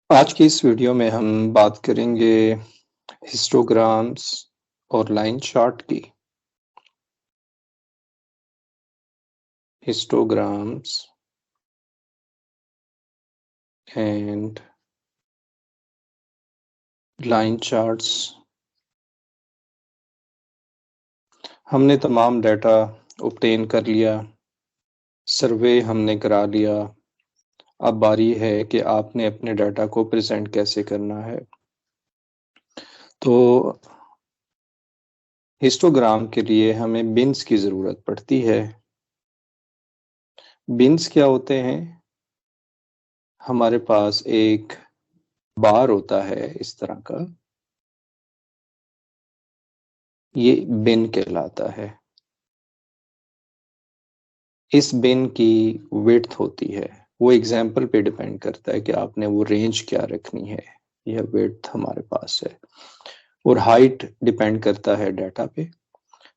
आज की इस वीडियो में हम बात करेंगे हिस्टोग्राम्स और लाइन चार्ट की। Histograms and line charts. हमने तमाम डाटा ऑब्टेन कर लिया, सर्वे हमने करा लिया। अब बारी है कि आपने अपने डाटा को प्रेजेंट कैसे करना है। तो हिस्टोग्राम के लिए हमें बिन्स की ज़रूरत पड़ती है। बिन्स क्या होते हैं? हमारे पास एक बार होता है इस तरह का, ये बिन कहलाता है। इस बिन की विड्थ होती है, वो एग्जाम्पल पे डिपेंड करता है कि आपने वो रेंज क्या रखनी है। यह विड्थ हमारे पास है और हाइट डिपेंड करता है डाटा पे।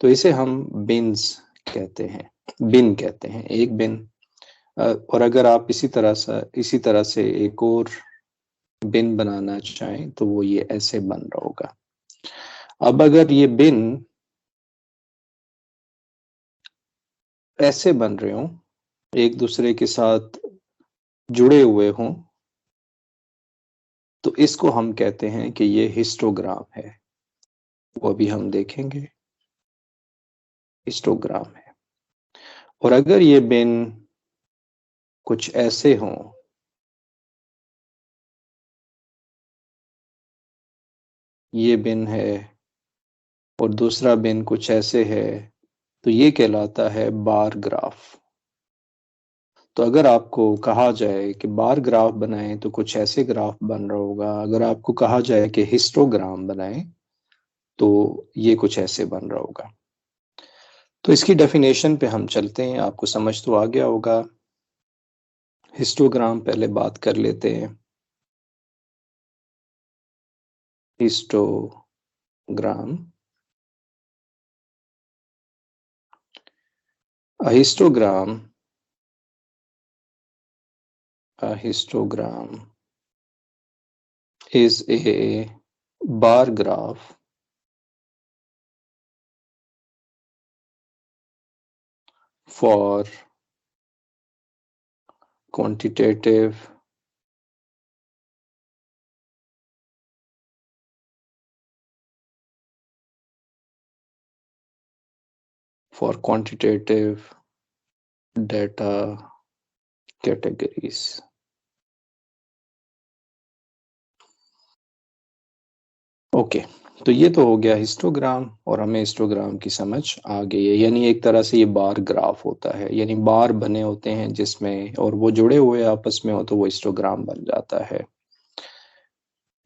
तो इसे हम बिन्स कहते हैं, बिन कहते हैं, एक बिन। और अगर आप इसी तरह से एक और बिन बनाना चाहें तो वो ये ऐसे बन रहा होगा। अब अगर ये बिन ऐसे बन रहे हों, एक दूसरे के साथ जुड़े हुए हों, तो इसको हम कहते हैं कि ये हिस्टोग्राम है। वो अभी हम देखेंगे, हिस्टोग्राम है। और अगर ये बिन कुछ ऐसे हों, ये बिन है और दूसरा बिन कुछ ऐसे है, तो ये कहलाता है बार ग्राफ। तो अगर आपको कहा जाए कि बार ग्राफ बनाएं तो कुछ ऐसे ग्राफ बन रहा होगा। अगर आपको कहा जाए कि हिस्टोग्राम बनाएं तो ये कुछ ऐसे बन रहा होगा। तो इसकी डेफिनेशन पे हम चलते हैं, आपको समझ तो आ गया होगा। हिस्टोग्राम पहले बात कर लेते हैं। Histogram, a histogram, a histogram is a bar graph for quantitative data categories. Okay, तो ये तो हो गया हिस्टोग्राम और हमें हिस्टोग्राम की समझ आ गई है। यानी एक तरह से ये बार ग्राफ होता है, यानी बार बने होते हैं जिसमें, और वो जुड़े हुए आपस में हो तो वो हिस्टोग्राम बन जाता है।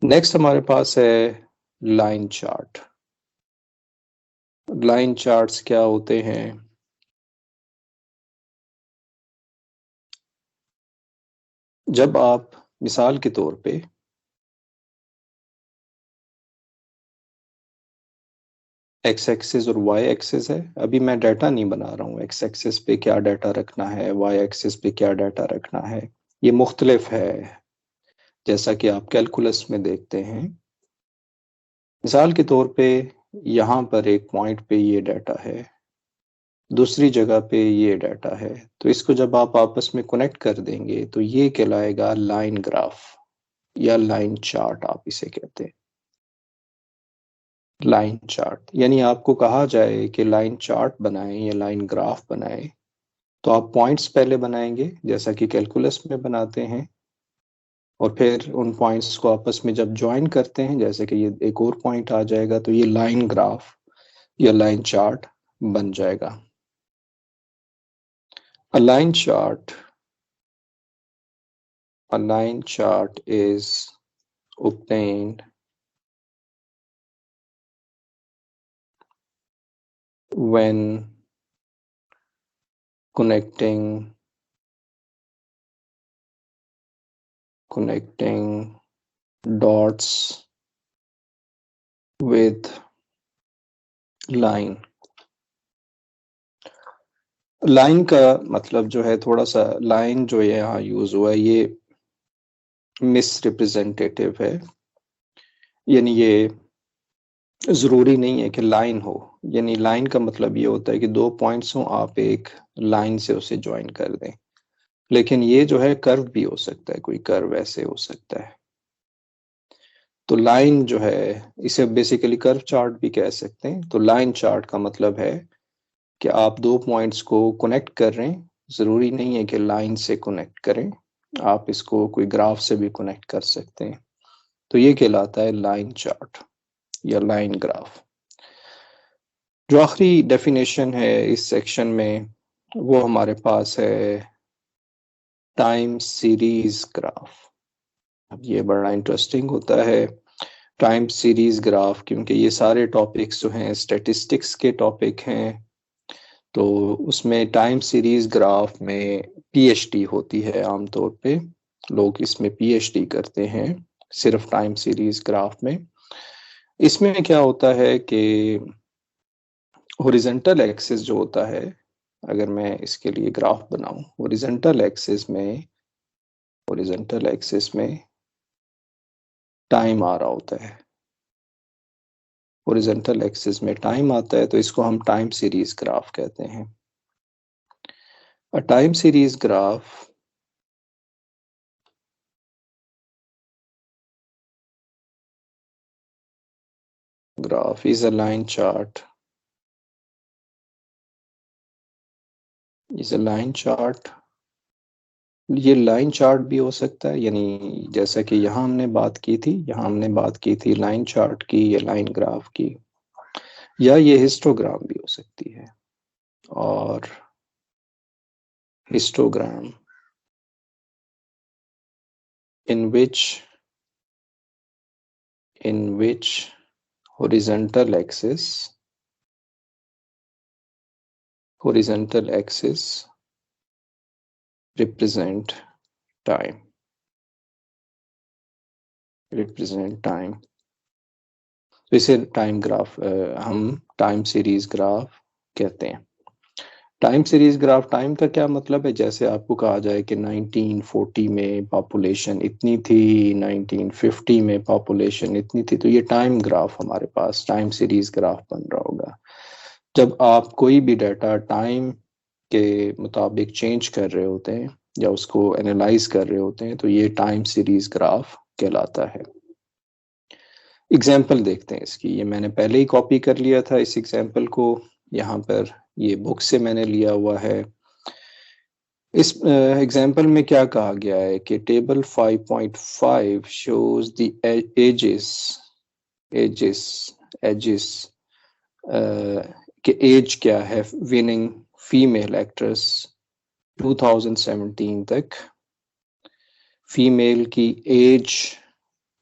नेक्स्ट हमारे पास है लाइन चार्ट। लाइन चार्ट्स क्या होते हैं? जब आप मिसाल के तौर पे एक्स एक्सिस और वाई एक्सिस है, अभी मैं डाटा नहीं बना रहा हूँ एक्स एक्सिस पे क्या डाटा रखना है, वाई एक्सिस पे क्या डाटा रखना है, ये मुख्तलिफ है जैसा कि आप कैलकुलस में देखते हैं। मिसाल के तौर पे यहाँ पर एक पॉइंट पे ये डाटा है, दूसरी जगह पे ये डाटा है, तो इसको जब आप आपस में कनेक्ट कर देंगे तो ये कहलाएगा लाइन ग्राफ या लाइन चार्ट, आप इसे कहते हैं लाइन चार्ट। यानी आपको कहा जाए कि लाइन चार्ट बनाएं या लाइन ग्राफ बनाएं, तो आप पॉइंट्स पहले बनाएंगे जैसा कि कैलकुलस में बनाते हैं, और फिर उन पॉइंट्स को आपस में जब ज्वाइन करते हैं, जैसे कि ये एक और पॉइंट आ जाएगा, तो ये लाइन ग्राफ या लाइन चार्ट बन जाएगा। A line chart, a line chart is obtained when connecting dots with line। Line का मतलब जो है, थोड़ा सा लाइन जो यहाँ यूज हुआ है, ये मिस रिप्रेजेंटेटिव है, यानी ये ज़रूरी नहीं है कि लाइन हो। यानी लाइन का मतलब ये होता है कि दो पॉइंट्स हों, आप एक लाइन से उसे ज्वाइन कर दें। लेकिन ये जो है कर्व भी हो सकता है, कोई कर्व ऐसे हो सकता है। तो लाइन जो है, इसे बेसिकली कर्व चार्ट भी कह सकते हैं। तो लाइन चार्ट का मतलब है कि आप दो पॉइंट्स को कनेक्ट कर रहे हैं, ज़रूरी नहीं है कि लाइन से कनेक्ट करें, आप इसको कोई ग्राफ से भी कनेक्ट कर सकते हैं। तो ये कहलाता है लाइन चार्ट या लाइन ग्राफ। जो आखिरी डेफिनेशन है इस सेक्शन में, वो हमारे पास है टाइम सीरीज ग्राफ। अब ये बड़ा इंटरेस्टिंग होता है टाइम सीरीज ग्राफ, क्योंकि ये सारे टॉपिक्स जो हैं स्टैटिस्टिक्स के टॉपिक हैं। तो उसमें टाइम सीरीज ग्राफ में पीएचडी होती है, आमतौर पे लोग इसमें पीएचडी करते हैं सिर्फ टाइम सीरीज ग्राफ में। इसमें क्या होता है कि हॉरिजॉन्टल एक्सिस जो होता है, अगर मैं इसके लिए ग्राफ बनाऊं, हॉरिजॉन्टल एक्सिस में टाइम आ रहा होता है, हॉरिजॉन्टल एक्सिस में टाइम आता है, तो इसको हम टाइम सीरीज ग्राफ कहते हैं। A time series graph is a line chart, ये लाइन चार्ट भी हो सकता है, यानी जैसा कि यहाँ हमने बात की थी, लाइन चार्ट की या लाइन ग्राफ की, या ये हिस्टोग्राम भी हो सकती है। और histogram in which horizontal axis represent time, तो इसे टाइम ग्राफ, हम टाइम सीरीज ग्राफ कहते हैं। टाइम सीरीज ग्राफ, टाइम का क्या मतलब है, जैसे आपको कहा जाए कि 1940 में पॉपुलेशन इतनी थी, 1950 में पॉपुलेशन इतनी थी, तो ये टाइम ग्राफ हमारे पास टाइम सीरीज ग्राफ बन रहा होगा। जब आप कोई भी डाटा टाइम के मुताबिक चेंज कर रहे होते हैं या उसको एनालाइज कर रहे होते हैं, तो ये टाइम सीरीज ग्राफ कहलाता है। एग्जाम्पल देखते हैं इसकी, ये मैंने पहले ही कॉपी कर लिया था इस एग्जाम्पल को, यहाँ पर ये बुक से मैंने लिया हुआ है। इस एग्जाम्पल में क्या कहा गया है कि table 5.5 shows the ages ages कि एज क्या है विनिंग फीमेल एक्ट्रेस 2017 तक। फीमेल की एज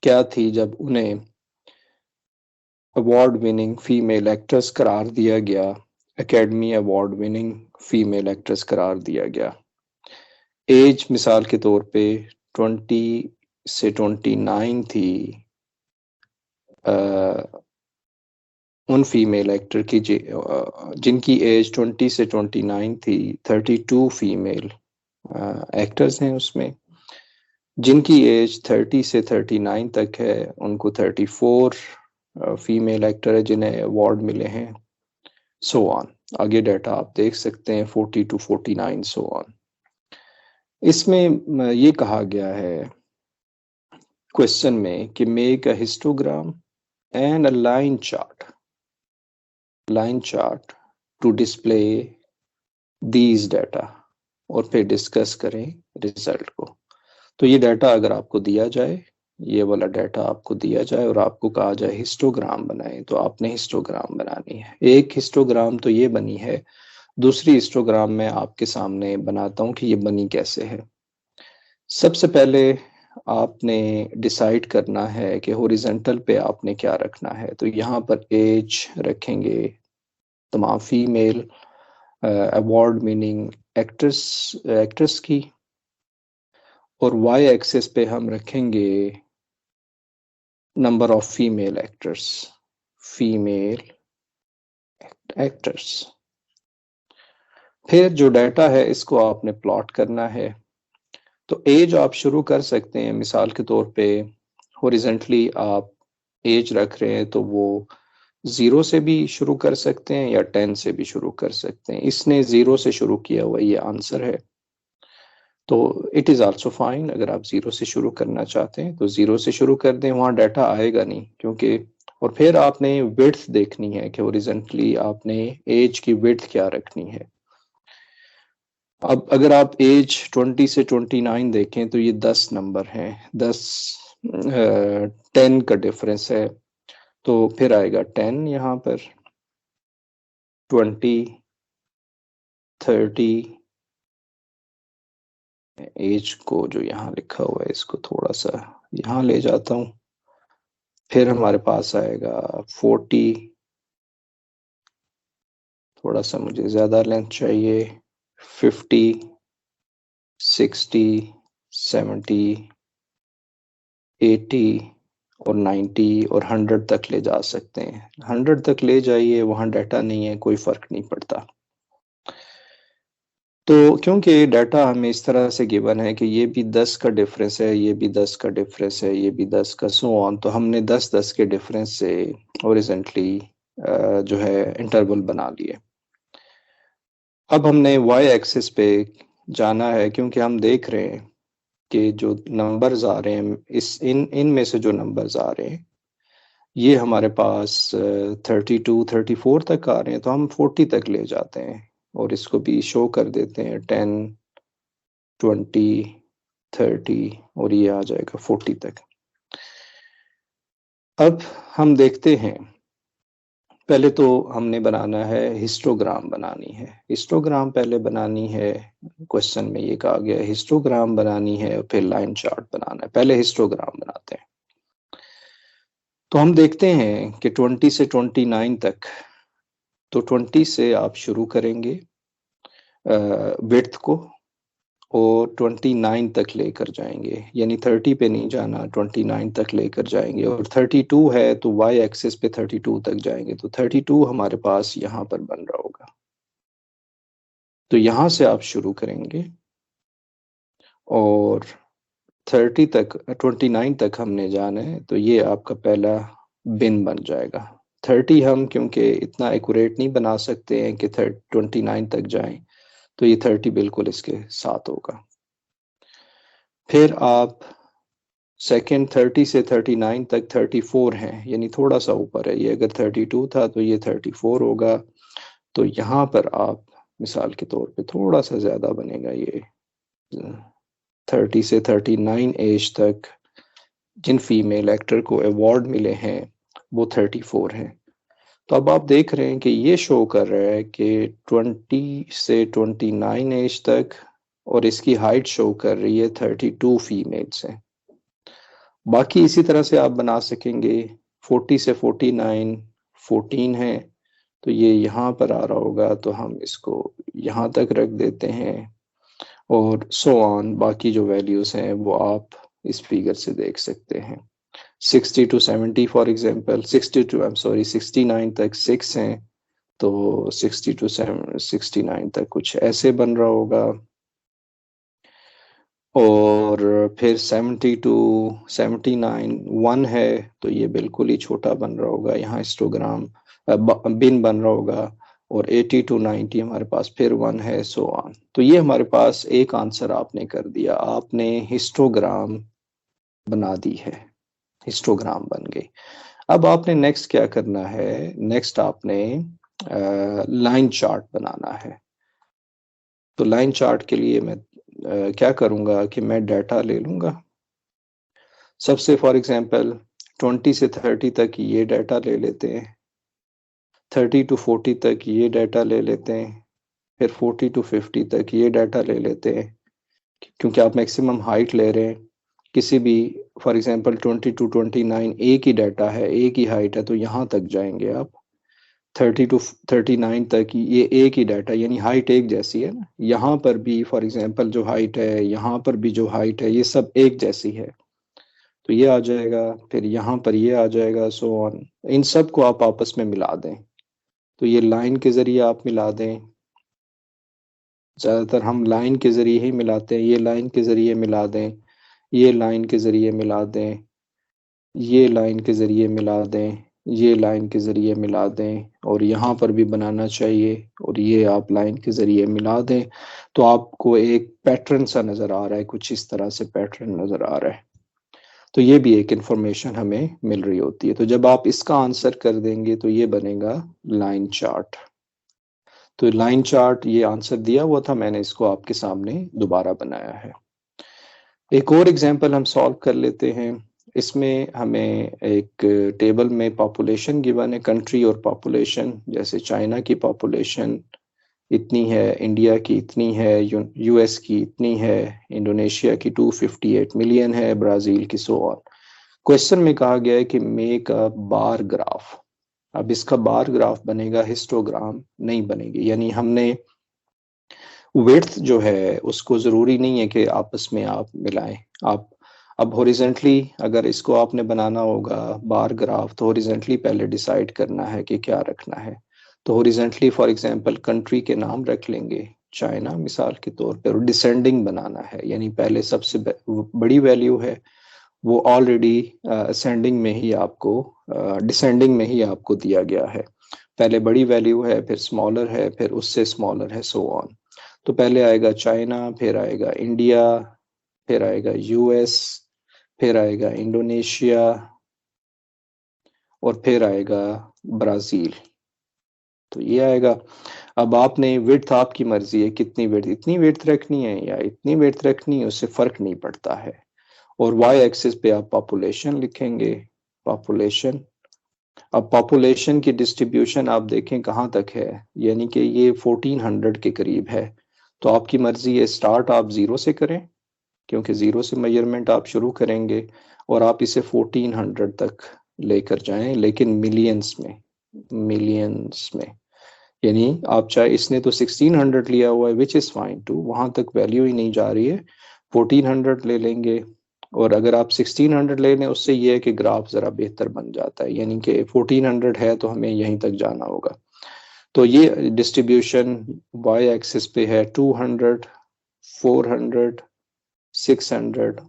क्या थी जब उन्हें अवार्ड विनिंग फीमेल एक्ट्रेस करार दिया गया, academy award winning female actress करार दिया गया। एज मिसाल के तौर पे 20 से 29 थी उन फीमेल एक्टर की जिनकी एज 20 से 29 थी। 32 फीमेल एक्टर्स हैं उसमें, जिनकी एज 30 से 39 तक है उनको 34 फीमेल एक्टर है जिन्हें अवार्ड मिले हैं, सो ऑन। आगे डाटा आप देख सकते हैं 40 to 49 सो ऑन। इसमें ये कहा गया है क्वेश्चन में कि make a histogram and a line chart to display these data, और फिर डिस्कस करें रिजल्ट को। तो ये डाटा अगर आपको दिया जाए, ये वाला डाटा आपको दिया जाए और आपको कहा जाए हिस्टोग्राम बनाएं, तो आपने हिस्टोग्राम बनानी है। एक हिस्टोग्राम तो ये बनी है, दूसरी हिस्टोग्राम मैं आपके सामने बनाता हूं कि ये बनी कैसे है। सबसे पहले आपने डिसाइड करना है कि हॉरिजॉन्टल पे आपने क्या रखना है। तो यहाँ पर एज रखेंगे तमाम फीमेल अवार्ड मीनिंग एक्ट्रेस की, और वाई एक्सेस पे हम रखेंगे नंबर ऑफ फीमेल एक्टर्स। फिर जो डाटा है इसको आपने प्लॉट करना है। तो एज आप शुरू कर सकते हैं, मिसाल के तौर पे हॉरिजेंटली आप एज रख रहे हैं तो वो 0 से भी शुरू कर सकते हैं या 10 से भी शुरू कर सकते हैं। इसने 0 से शुरू किया हुआ, ये आंसर है। तो इट इज़ आल्सो फाइन, अगर आप 0 से शुरू करना चाहते हैं तो 0 से शुरू कर दें, वहाँ डाटा आएगा नहीं क्योंकि। और फिर आपने विड्थ देखनी है कि हॉरिजेंटली आपने एज की विड्थ क्या रखनी है। अब अगर आप एज 20 से 29 देखें तो ये 10 नंबर हैं, 10 10 का डिफरेंस है। तो फिर आएगा 10 यहाँ पर, 20, 30। एज को जो यहाँ लिखा हुआ है इसको थोड़ा सा यहाँ ले जाता हूँ। फिर हमारे पास आएगा 40, थोड़ा सा मुझे ज्यादा लेंथ चाहिए, 50, 60, 70, 80 और 90 और 100 तक ले जा सकते हैं। 100 तक ले जाइए, वहाँ डाटा नहीं है, कोई फर्क नहीं पड़ता। तो क्योंकि डाटा हमें इस तरह से गिवन है कि ये भी 10 का डिफरेंस है, ये भी 10 का डिफरेंस है, ये भी 10 का, सो ऑन, तो हमने 10-10 के डिफरेंस से हॉरिजॉन्टली जो है इंटरवल बना लिए। अब हमने वाई एक्सिस पे जाना है क्योंकि हम देख रहे हैं कि जो नंबर्स आ रहे हैं, इस इन में से जो नंबर्स आ रहे हैं ये हमारे पास 32 34 तक आ रहे हैं, तो हम 40 तक ले जाते हैं और इसको भी शो कर देते हैं, 10, 20, 30 और ये आ जाएगा 40 तक। अब हम देखते हैं, पहले तो हमने बनाना है हिस्टोग्राम बनानी है, हिस्टोग्राम पहले बनानी है। क्वेश्चन में ये कहा गया है हिस्टोग्राम बनानी है और फिर लाइन चार्ट बनाना है। पहले हिस्टोग्राम बनाते हैं। तो हम देखते हैं कि 20 से 29 तक, तो 20 से आप शुरू करेंगे विड्थ को और 29 तक लेकर जाएंगे, यानी 30 पे नहीं जाना, 29 तक लेकर जाएंगे। और 32 है तो वाई एक्सिस पे 32 तक जाएंगे, तो 32 हमारे पास यहाँ पर बन रहा होगा। तो यहाँ से आप शुरू करेंगे और 30 तक, 29 तक हमने जाना है, तो ये आपका पहला बिन बन जाएगा। 30 हम क्योंकि इतना एक्यूरेट नहीं बना सकते हैं कि 29 तक जाएं, तो ये 30 बिल्कुल इसके साथ होगा। फिर आप सेकेंड 30 से 39 तक 34 है, यानी थोड़ा सा ऊपर है, ये अगर 32 था तो ये 34 होगा। तो यहाँ पर आप मिसाल के तौर पे थोड़ा सा ज़्यादा बनेगा, ये 30 से 39 एज तक जिन फीमेल एक्टर को अवार्ड मिले हैं वो 34 हैं। तो अब आप देख रहे हैं कि ये शो कर रहा है कि 20 से 29 एज तक, और इसकी हाइट शो कर रही है 32 फीमेल्स हैं। बाकी इसी तरह से आप बना सकेंगे। 40 से 49 14 है, तो ये यहाँ पर आ रहा होगा, तो हम इसको यहाँ तक रख देते हैं और सो ऑन। बाकी जो वैल्यूज हैं वो आप इस फिगर से देख सकते हैं। 60 to 70 for example, 60 to I am sorry 69 तक 6 हैं, तो 60 to 69 तक कुछ ऐसे बन रहा होगा। और फिर 70 to 79 1 है, तो ये बिल्कुल ही छोटा बन रहा होगा, यहाँ हिस्टोग्राम बिन बन रहा होगा। और 80 to 90 हमारे पास फिर 1 है, सो ऑन। तो ये हमारे पास एक आंसर आपने कर दिया, आपने हिस्टोग्राम बना दी है, हिस्टोग्राम बन गई। अब आपने नेक्स्ट क्या करना है, नेक्स्ट आपने लाइन चार्ट बनाना है। तो लाइन चार्ट के लिए मैं क्या करूंगा कि मैं डाटा ले लूंगा सबसे, फॉर एग्जांपल 20 से 30 तक ये डाटा ले लेते हैं, 30 टू 40 तक ये डाटा ले लेते हैं, फिर 40 टू 50 तक ये डाटा ले लेते हैं, क्योंकि आप मैक्सिमम हाइट ले रहे हैं किसी भी। फॉर एग्जांपल 20 टू 29 एक ही डाटा है, एक ही हाइट है, तो यहाँ तक जाएंगे आप। 30 टू 39 तक ये एक ही डाटा, यानी हाइट एक जैसी है ना, यहाँ पर भी फॉर एग्जांपल जो हाइट है, यहाँ पर भी जो हाइट है, ये सब एक जैसी है, तो ये आ जाएगा, फिर यहाँ पर ये आ जाएगा, सो ऑन। इन सब को आप आपस में मिला दें, तो ये लाइन के जरिए आप मिला दें, ज़्यादातर हम लाइन के ज़रिए ही मिलाते हैं, ये लाइन के ज़रिए मिला दें, ये लाइन के ज़रिए मिला दें, ये लाइन के ज़रिए मिला दें, ये लाइन के ज़रिए मिला दें, और यहाँ पर भी बनाना चाहिए, और ये आप लाइन के ज़रिए मिला दें, तो आपको एक पैटर्न सा नज़र आ रहा है, कुछ इस तरह से पैटर्न नज़र आ रहा है। तो ये भी एक इंफॉर्मेशन हमें मिल रही होती है। तो जब आप इसका आंसर कर देंगे तो ये बनेगा लाइन चार्ट। तो लाइन चार्ट, ये आंसर दिया हुआ था, मैंने इसको आपके सामने दोबारा बनाया है। एक और एग्जांपल हम सॉल्व कर लेते हैं। इसमें हमें एक टेबल में पॉपुलेशन गिवन है, कंट्री और पॉपुलेशन, जैसे चाइना की पॉपुलेशन इतनी है, इंडिया की इतनी है, यूएस की इतनी है, इंडोनेशिया की 258 मिलियन है, ब्राज़ील की सो ऑन। क्वेश्चन में कहा गया है कि मेक अ बार ग्राफ। अब इसका बार ग्राफ बनेगा, हिस्टोग्राम नहीं बनेगी, यानी हमने विड्थ जो है उसको ज़रूरी नहीं है कि आपस में आप मिलाएं। आप अब हॉरिजेंटली अगर इसको आपने बनाना होगा बार ग्राफ, तो हॉरिजेंटली पहले डिसाइड करना है कि क्या रखना है। तो हॉरिजेंटली फॉर एग्जांपल कंट्री के नाम रख लेंगे, चाइना मिसाल के तौर पर, और डिसेंडिंग बनाना है, यानी पहले सबसे बड़ी वैल्यू है वो ऑलरेडी असेंडिंग में ही आपको, डिसेंडिंग में ही आपको दिया गया है। पहले बड़ी वैल्यू है, फिर स्मॉलर है, फिर उससे स्मॉलर है, सो ऑन। तो पहले आएगा चाइना, फिर आएगा इंडिया, फिर आएगा यूएस, फिर आएगा इंडोनेशिया, और फिर आएगा ब्राजील। तो ये आएगा। अब आपने विड्थ, आपकी मर्जी है कितनी विड्थ, इतनी विड्थ रखनी है या इतनी विड्थ रखनी है, उससे फर्क नहीं पड़ता है। और वाई एक्सिस पे आप पॉपुलेशन लिखेंगे, पॉपुलेशन। अब पॉपुलेशन की डिस्ट्रीब्यूशन आप देखें कहाँ तक है, यानी कि ये 1400 के करीब है। तो आपकी मर्जी है, स्टार्ट आप जीरो से करें, क्योंकि जीरो से मेजरमेंट आप शुरू करेंगे, और आप इसे 1400 तक लेकर जाएं, लेकिन मिलियंस में, मिलियंस में। यानी आप चाहे, इसने तो 1600 लिया हुआ है, विच इज़ फाइन टू, वहां तक वैल्यू ही नहीं जा रही है, 1400 ले लेंगे। और अगर आप 1600 ले लें, उससे ये है कि ग्राफ ज़रा बेहतर बन जाता है, यानी कि 1400 है तो हमें यहीं तक जाना होगा। तो ये डिस्ट्रीब्यूशन वाई एक्सिस पे है 200, 400, 600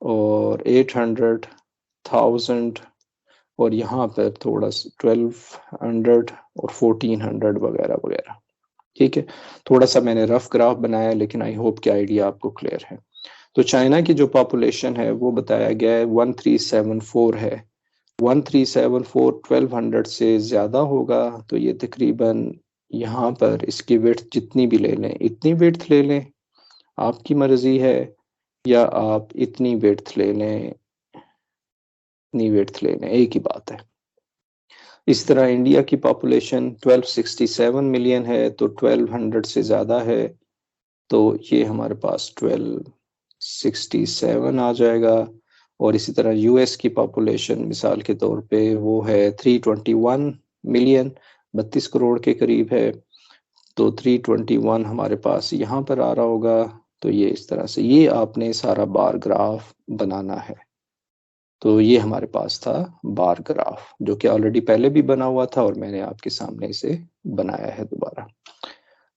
और 800, 1000, और यहाँ पर थोड़ा 1200 और 1400 वगैरह वगैरह। ठीक है, थोड़ा सा मैंने रफ ग्राफ बनाया, लेकिन आई होप कि आइडिया आपको क्लियर है। तो चाइना की जो पॉपुलेशन है वो बताया गया है 1374 है। 1374 1200 से ज़्यादा होगा, तो ये तकरीबन यहाँ पर इसकी विड्थ जितनी भी ले लें, इतनी विड्थ ले लें, आपकी मर्जी है, या आप इतनी विड्थ ले लें, इतनी विड्थ ले लें, एक ही बात है। इस तरह इंडिया की पॉपुलेशन 1267 मिलियन है, तो 1200 से ज़्यादा है, तो ये हमारे पास 1267 आ जाएगा। और इसी तरह यूएस की पॉपुलेशन मिसाल के तौर पे वो है 321 मिलियन, 32 करोड़ के करीब है, तो 321 हमारे पास यहाँ पर आ रहा होगा। तो ये इस तरह से, ये आपने सारा बार ग्राफ बनाना है। तो ये हमारे पास था बार ग्राफ, जो कि ऑलरेडी पहले भी बना हुआ था, और मैंने आपके सामने इसे बनाया है दोबारा।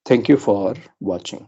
Thank you for watching.